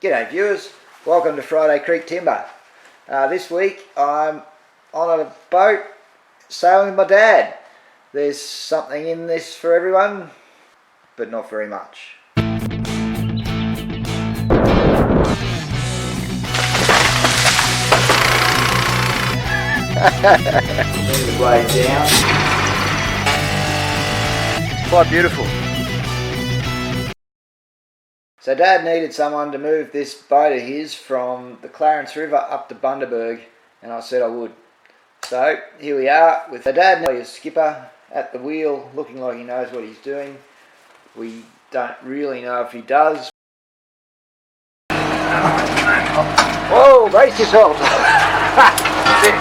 G'day viewers, welcome to Friday Creek Timber. This week I'm on a boat sailing with my dad. There's something in this for everyone, but not very much. There's the blade down. It's quite beautiful. So Dad needed someone to move this boat of his from the Clarence River up to Bundaberg, and I said I would. So here we are with Dad, now his skipper, at the wheel, looking like he knows what he's doing. We don't really know if he does. Whoa, brace yourself! That's it.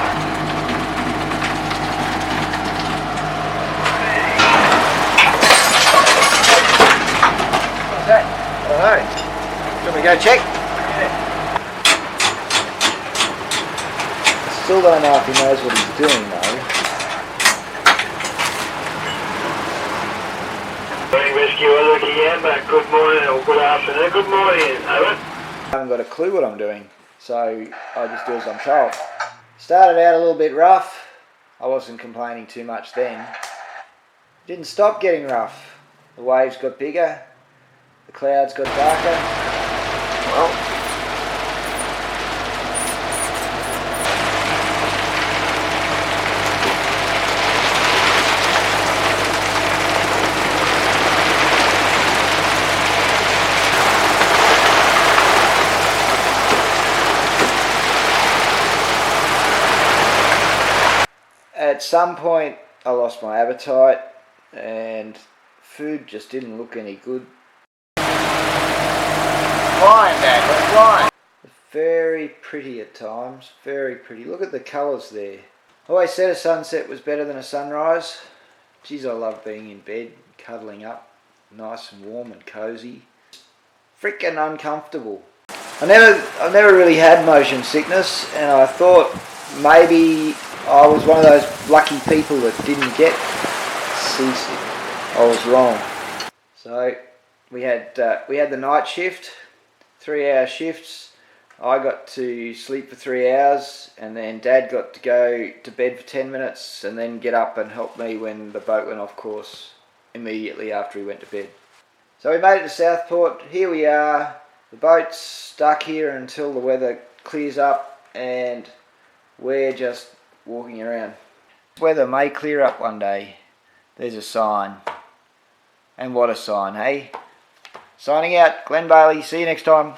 What's that? I don't know. Shall we go check? Yeah. I still don't know if he knows what he's doing though. Rescue looking in, but good morning or good afternoon. Good morning, over. I haven't got a clue what I'm doing, so I just do as I'm told. Started out a little bit rough. I wasn't complaining too much then. Didn't stop getting rough. The waves got bigger. The clouds got darker. Well, at some point I lost my appetite and food just didn't look any good. Flying, Dad, we're flying. Very pretty at times, very pretty. Look at the colours there. I always said a sunset was better than a sunrise. Geez, I love being in bed, cuddling up, nice and warm and cosy. Freaking uncomfortable. I never really had motion sickness, and I thought maybe I was one of those lucky people that didn't get seasick. I was wrong. So we had the night shift, 3-hour shifts. I got to sleep for 3 hours, and then Dad got to go to bed for 10 minutes and then get up and help me when the boat went off course immediately after he went to bed. So we made it to Southport. Here we are. The boat's stuck here until the weather clears up, and we're just walking around. Weather may clear up one day. There's a sign. And what a sign, hey? Signing out, Glenn Bailey. See you next time.